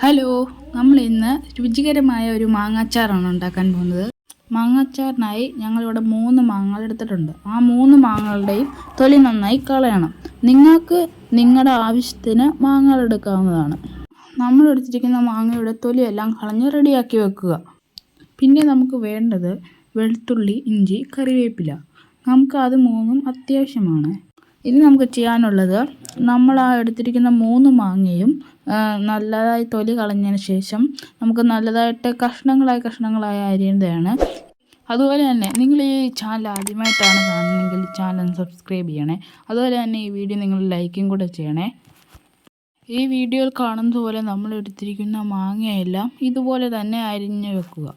Hello, നമ്മൾ ഇന്ന് രുചികരമായ ഒരു മാങ്ങാച്ചാറാണ് ഉണ്ടാക്കാൻ പോകുന്നത്. മാങ്ങാച്ചാറിനായി ഞങ്ങളിവിടെ 3 മാങ്ങകൾ എടുത്തിട്ടുണ്ട്. ആ 3 മാങ്ങകളുടെയും തൊലി നന്നായി കളയണം. നിങ്ങൾക്ക് നിങ്ങളുടെ ആവശ്യത്തിന് മാങ്ങകൾ എടുക്കാവുന്നതാണ്. നമ്മൾ എടുത്തിരിക്കുന്ന മാങ്ങയുടെ തൊലിയെല്ലാം കളഞ്ഞ് റെഡിയാക്കി വെക്കുക. പിന്നെ നമുക്ക് വേണ്ടത് വെളുത്തുള്ളി, ഇഞ്ചി, കറിവേപ്പില. നമുക്ക് അത് 3 അത്യാവശ്യമാണ്. ഇനി നമുക്ക് ചെയ്യാനുള്ളത്, നമ്മൾ ആ എടുത്തിരിക്കുന്ന 3 മാങ്ങയും നല്ലതായി തൊലി കളഞ്ഞതിന് ശേഷം നമുക്ക് നല്ലതായിട്ട് കഷ്ണങ്ങളായി അരിയുന്നതാണ്. അതുപോലെ തന്നെ നിങ്ങൾ ഈ ചാനൽ ആദ്യമായിട്ടാണ് കാണുന്നതെങ്കിൽ ചാനൽ സബ്സ്ക്രൈബ് ചെയ്യണേ. അതുപോലെ തന്നെ ഈ വീഡിയോ നിങ്ങൾ ലൈക്കും കൂടെ ചെയ്യണേ. ഈ വീഡിയോയിൽ കാണുന്നത് പോലെ നമ്മൾ എടുത്തിരിക്കുന്ന മാങ്ങയെല്ലാം ഇതുപോലെ തന്നെ അരിഞ്ഞു വെക്കുക.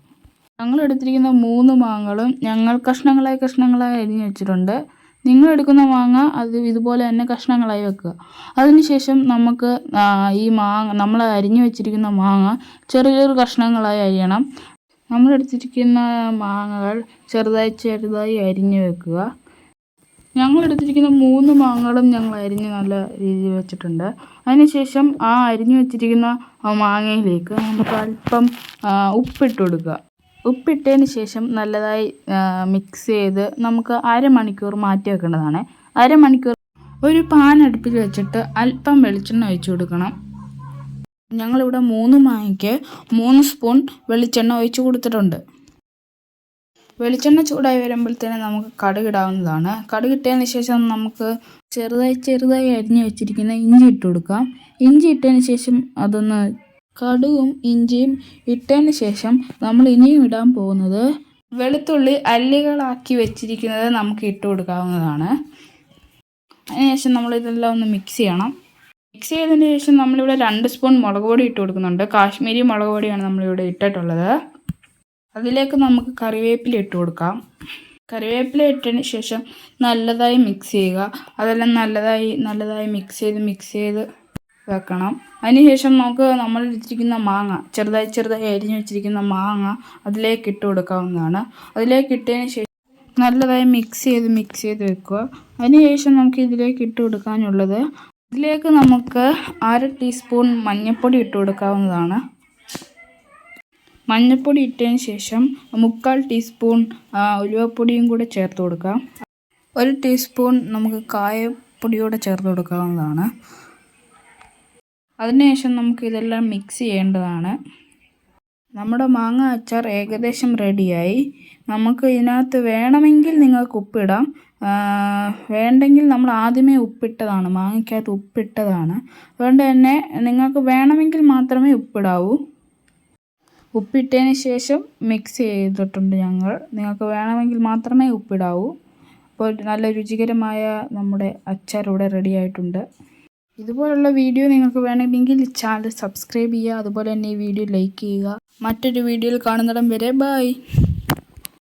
ഞങ്ങൾ എടുത്തിരിക്കുന്ന 3 മാങ്ങകളും ഞങ്ങൾ കഷ്ണങ്ങളായി അരിഞ്ഞു വെച്ചിട്ടുണ്ട്. നിങ്ങളെടുക്കുന്ന മാങ്ങ അത് ഇതുപോലെ തന്നെ കഷ്ണങ്ങളായി വെക്കുക. അതിനുശേഷം നമുക്ക് ഈ നമ്മൾ അരിഞ്ഞു വെച്ചിരിക്കുന്ന മാങ്ങ ചെറിയ കഷ്ണങ്ങളായി അരിയണം. നമ്മളെടുത്തിരിക്കുന്ന മാങ്ങകൾ ചെറുതായി അരിഞ്ഞു വെക്കുക. ഞങ്ങളെടുത്തിരിക്കുന്ന 3 മാങ്ങകളും ഞങ്ങൾ അരിഞ്ഞ് നല്ല രീതിയിൽ വെച്ചിട്ടുണ്ട്. അതിനുശേഷം ആ അരിഞ്ഞു വെച്ചിരിക്കുന്ന മാങ്ങയിലേക്ക് നമുക്ക് അല്പം ഉപ്പിട്ട് കൊടുക്കുക. ഉപ്പിട്ടതിന് ശേഷം നല്ലതായി മിക്സ് ചെയ്ത് നമുക്ക് അരമണിക്കൂർ മാറ്റി വെക്കേണ്ടതാണ്. അരമണിക്കൂർ ഒരു പാൻ അടുപ്പിൽ വെച്ചിട്ട് അല്പം വെളിച്ചെണ്ണ ഒഴിച്ചു കൊടുക്കണം. ഞങ്ങളിവിടെ 3 മാങ്ങയ്ക്ക് 3 സ്പൂൺ വെളിച്ചെണ്ണ ഒഴിച്ചു കൊടുത്തിട്ടുണ്ട്. വെളിച്ചെണ്ണ ചൂടായി വരുമ്പോഴത്തേന് നമുക്ക് കടുകിടാവുന്നതാണ്. കടുകിട്ടതിന് ശേഷം നമുക്ക് ചെറുതായി അരിഞ്ഞു വെച്ചിരിക്കുന്ന ഇഞ്ചി ഇട്ട് കൊടുക്കാം. ഇഞ്ചി ഇട്ടതിന് ശേഷം കടുകും ഇഞ്ചിയും ഇട്ടതിന് ശേഷം നമ്മൾ ഇനിയും ഇടാൻ പോകുന്നത് വെളുത്തുള്ളി അല്ലികളാക്കി വെച്ചിരിക്കുന്നത് നമുക്ക് ഇട്ട് കൊടുക്കാവുന്നതാണ്. അതിനുശേഷം നമ്മളിതെല്ലാം ഒന്ന് മിക്സ് ചെയ്യണം. മിക്സ് ചെയ്തതിന് ശേഷം നമ്മളിവിടെ 2 സ്പൂൺ മുളക് പൊടി ഇട്ട് കൊടുക്കുന്നുണ്ട്. കാശ്മീരി മുളക് പൊടിയാണ് നമ്മളിവിടെ ഇട്ടിട്ടുള്ളത്. അതിലേക്ക് നമുക്ക് കറിവേപ്പില ഇട്ട് കൊടുക്കാം. കറിവേപ്പില ഇട്ടതിന് ശേഷം നല്ലതായി മിക്സ് ചെയ്യുക. അതെല്ലാം നല്ലതായി മിക്സ് ചെയ്ത് വെക്കണം. അതിനുശേഷം നമുക്ക് നമ്മൾ എടുത്തിരിക്കുന്ന മാങ്ങ ചെറുതായി അരിഞ്ഞു വെച്ചിരിക്കുന്ന മാങ്ങ അതിലേക്ക് ഇട്ട് കൊടുക്കാവുന്നതാണ്. അതിലേക്ക് ഇട്ടതിന് ശേഷം നല്ലതായി മിക്സ് ചെയ്ത് വെക്കുക. അതിനുശേഷം നമുക്ക് ഇതിലേക്ക് ഇട്ട് കൊടുക്കാനുള്ളത്, ഇതിലേക്ക് നമുക്ക് 1/2 ടീസ്പൂൺ മഞ്ഞൾപ്പൊടി ഇട്ട് കൊടുക്കാവുന്നതാണ്. മഞ്ഞൾപ്പൊടി ഇട്ടതിന് ശേഷം 3/4 ടീസ്പൂൺ ഉലുവപ്പൊടിയും കൂടെ ചേർത്ത് കൊടുക്കാം. 1 ടീസ്പൂൺ നമുക്ക് കായപ്പൊടിയോടെ ചേർത്ത് കൊടുക്കാവുന്നതാണ്. അതിനുശേഷം നമുക്ക് ഇതെല്ലാം മിക്സ് ചെയ്യേണ്ടതാണ്. നമ്മുടെ മാങ്ങ അച്ചാർ ഏകദേശം റെഡിയായി. നമുക്ക് ഇതിനകത്ത് വേണമെങ്കിൽ നിങ്ങൾക്ക് ഉപ്പിടാം. വേണ്ടെങ്കിൽ നമ്മൾ ആദ്യമേ ഉപ്പിട്ടതാണ്, മാങ്ങയ്ക്കകത്ത് ഉപ്പിട്ടതാണ്. അതുകൊണ്ട് തന്നെ നിങ്ങൾക്ക് വേണമെങ്കിൽ മാത്രമേ ഉപ്പിടാവൂ. ഉപ്പിട്ടതിന് ശേഷം മിക്സ് ചെയ്തിട്ടുണ്ട് ഞങ്ങൾ. നിങ്ങൾക്ക് വേണമെങ്കിൽ മാത്രമേ ഉപ്പിടാവൂ. അപ്പോൾ നല്ല രുചികരമായ നമ്മുടെ അച്ചാർ ഇവിടെ റെഡി ആയിട്ടുണ്ട്. ഇതുപോലുള്ള വീഡിയോ നിങ്ങൾക്ക് വേണമെങ്കിൽ ചാനൽ സബ്സ്ക്രൈബ് ചെയ്യുക. അതുപോലെ തന്നെ ഈ വീഡിയോ ലൈക്ക് ചെയ്യുക. മറ്റൊരു വീഡിയോയിൽ കാണുന്നിടം വരെ ബൈ.